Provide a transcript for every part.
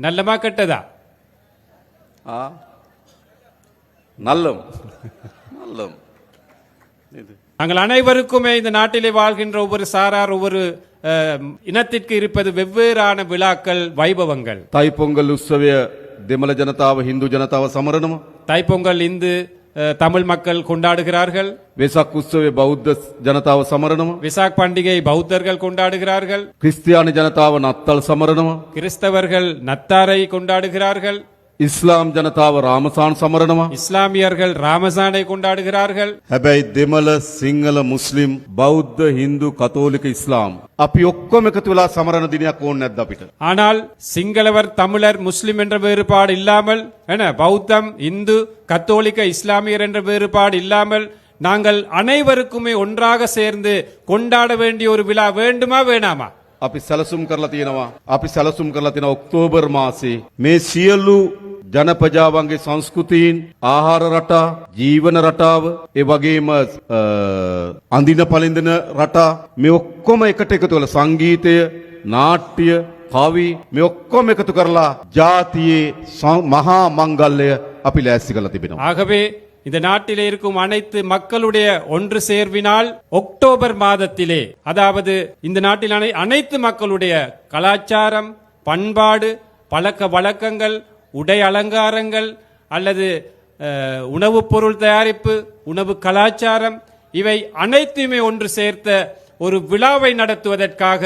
நல்லமா கெட்டதா? நல்லம் நல்லம். நாங்கள் அனைவருக்குமே இந்த நாட்டிலே வாழ்கின்ற ஒவ்வொரு சாரார் ஒவ்வொரு இனத்திற்கு இருப்பது வெவ்வேறான விழாக்கள், வைபவங்கள். தைப்பொங்கல் உற்சவය දෙමළ ජනතාව හින්දු ජනතාව සමරනවා. தைப்பொங்கல் இந்து தமிழ் மக்கள் கொண்டாடுகிறார்கள். වෙසක් උත්සවය බෞද්ධ ජනතාව සමරනවා. விசாக் பண்டிகை பௌத்தர்கள் கொண்டாடுகிறார்கள். ක්‍රිස්තියානි ජනතාව නත්තල් සමරනවා. கிறிஸ்தவர்கள் நத்தாரை கொண்டாடுகிறார்கள். ඉස්ලාම් ජනතාව රාමසාන් සමරනවා. இஸ்லாமியர்கள் ராமசானை கொண்டாடுகிறார்கள். හැබැයි දෙමළ සිංහල මුස්ලිම් බෞද්ධ හින්දු කතෝලික ඉස්ලාම් අපි ඔක්කොම එකතු වෙලා සමරන දිනයක් ඕනේ නැද්ද අපිට? ஆனால் சிங்களவர் தமிழர் முஸ்லிம் என்ற வேறுபாடு இல்லாமல் பௌத்தம் இந்து கத்தோலிக்க இஸ்லாமியர் என்ற வேறுபாடு இல்லாமல் நாங்கள் அனைவருக்குமே ஒன்றாக சேர்ந்து கொண்டாட வேண்டிய ஒரு விழா வேண்டுமா வேணாமா? අපි සැලසුම් කරලා තියෙනවා. අපි සැලසුම් කරලා තියෙන ඔක්තෝබර් මාසේ මේ සියලු ජනපජාවන්ගේ සංස්කෘතීන්, ආහාර රටා, ජීවන රටාව, ඒ වගේම අඳින පළඳින රටා මේ ඔක්කොම එකට එකතු කරලා සංගීතය, නාට්‍ය, කවි මේ ඔක්කොම එකතු කරලා ජාතියේ මහා මංගල්‍යය අපි ලෑස්ති කරලා තිබෙනවා. ஆகவே இந்த நாட்டிலே இருக்கும் அனைத்து மக்களுடைய ஒன்று சேர்வினால் அக்டோபர் மாதத்திலே, அதாவது இந்த நாட்டில் அனைத்து மக்களுடைய கலாச்சாரம், பண்பாடு, பழக்க வழக்கங்கள், உடை அலங்காரங்கள் அல்லது உணவுப் பொருள் தயாரிப்பு, உணவு கலாச்சாரம் இவை அனைத்துமே ஒன்று சேர்த்த ஒரு விழாவை நடத்துவதற்காக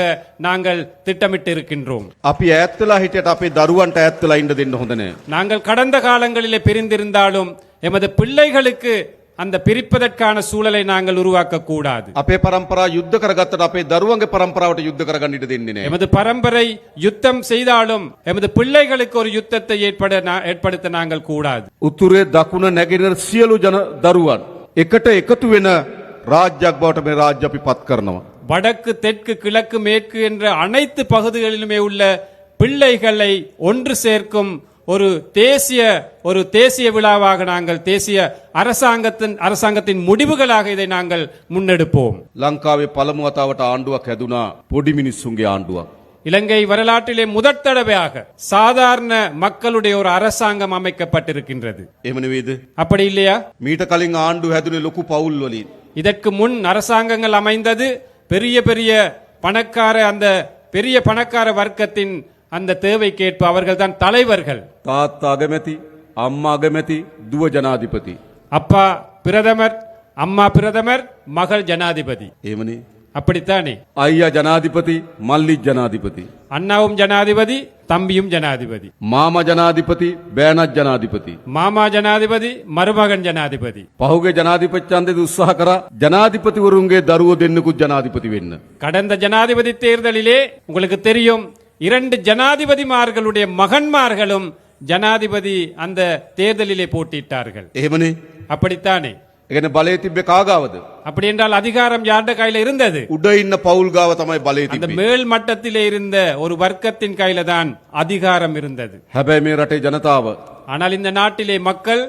நாங்கள் திட்டமிட்டு இருக்கின்றோம். අපි ඈත්ලා හිටියට අපේ දරුවන්ට ඈත්ලා ඉන්න දෙන්න හොඳ නෑ. நாங்கள் கடந்த காலங்களிலே பிரிந்திருந்தாலும் எமது பிள்ளைகளுக்கு அந்த பிரிப்பதற்கான சூழலை நாங்கள் உருவாக்க கூடாது. අපේ පරම්පරාව යුද්ධ කරගත්තට අපේ දරුවන්ගේ පරම්පරාවට යුද්ධ කරගන්න ඉඩ දෙන්නේ නෑ. எமது பரம்பரை யுத்தம் செய்தாலும் எமது பிள்ளைகளுக்கு ஒரு யுத்தத்தை ஏற்படுத்த நாங்கள் கூடாது. උතුරේ දකුණ නැගෙනහිර සියලු දරුවන් එකට එකතු වෙන ராஜ்யக் බවට මේ ராஜ்‍ය අපි පත් කරනවා. வடக்கு, தெற்கு, கிழக்கு, மேற்கு என்ற அனைத்து பகுதிகளிலுமே உள்ள பிள்ளைகளை ஒன்று சேர்க்கும் ஒரு தேசிய விழாவாக நாங்கள் தேசிய அரசாங்கத்தின் முடிவுகளாக இதை நாங்கள் முன்னெடுப்போம். ලංකාවේ පළමු වතාවට ආණ්ඩුවක් හැදුනා පොඩි මිනිස්සුන්ගේ ආණ්ඩුවක්. இலங்கை வரலாற்றிலே முதற் தடவையாக சாதாரண மக்களுடைய ஒரு அரசாங்கம் அமைக்கப்பட்டிருக்கின்றது. එහෙම නෙවෙයිද? அப்படி இல்லையா? මීට කලින් ආණ්ඩුව හැදුනේ ලොකු පවුල් වලින්. இதற்கு முன் அரசாங்கங்கள் அமைந்தது பெரிய பெரிய பணக்கார வர்க்கத்தின் அந்த தேவைக்கேற்ப அவர்கள் தான் தலைவர்கள். තාත්තා අගමැති, අම්මා අගමැති, දුව ජනාධිපති. அப்பா பிரதமர், அம்மா பிரதமர், மகள் ஜனாதிபதி. එහෙමනේ. அப்படித்தானே? අයියා ජනාධිපති, මල්ලි ජනාධිපති. அண்ணாவும் ஜனாதிபதி, தம்பியும் ஜனாதிபதி. මාමා ජනාධිපති, බෑනත් ජනාධිපති. மாமா ஜனாதிபதி, மருமகன் ஜனாதிபதி. පහුගේ ජනාධිපති ඡන්දෙදි උත්සාහ කරා ජනාධිපතිවරුන්ගේ දරුවෝ දෙන්නෙකුත් ජනාධිපති වෙන්න. கடந்த ஜனாதிபதி தேர்தலிலே உங்களுக்கு தெரியும், 2 ஜனாதிபதிமார்களுடைய மகன்மார்களும் ஜனாதிபதி அந்த தேர்தலிலே போட்டியிட்டார்கள். එහෙමනේ. அப்படித்தானே? ඒකනේ බලය තිබ්බේ කාගාවද? அப்படி என்றால் அதிகாரம் யாருடைய கையில இருந்தது? උඩ ඉන්න පවුල් ගාව තමයි බලය அந்த තිබ්බේ. மேல் மட்டத்திலே இருந்த ஒரு வர்க்கத்தின் கையில தான் அதிகாரம் இருந்தது. හැබැයි මේ රටේ ජනතාව ஆனால் இந்த நாட்டிலே மக்கள்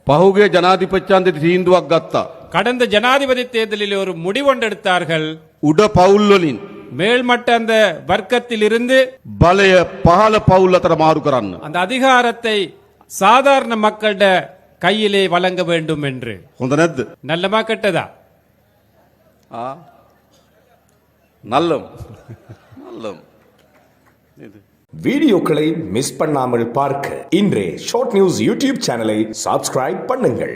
පහුගේ ජනාධිපති ඡන්දෙදි තීන්දුවක් ගත්තා. கடந்த ஜனாதிபதி தேர்தலில் ஒரு முடிவொண்டெடுத்தார்கள். උඩ පවුල් වලින් மேல்மட்ட அந்த வர்க்கத்தில் இருந்து බලය පහළ පවුල් අතර මාරු කරන්න. அந்த அதிகாரத்தை சாதாரண மக்களிட கையிலே வழங்க வேண்டும் என்று. හොඳ නැද්ද? நல்லமா கெட்டதா? நல்லம் நல்லம். வீடியோக்களை மிஸ் பண்ணாமல் பார்க்க இன்றே ஷார்ட் நியூஸ் யூடியூப் சேனலை சப்ஸ்கிரைப் பண்ணுங்கள்.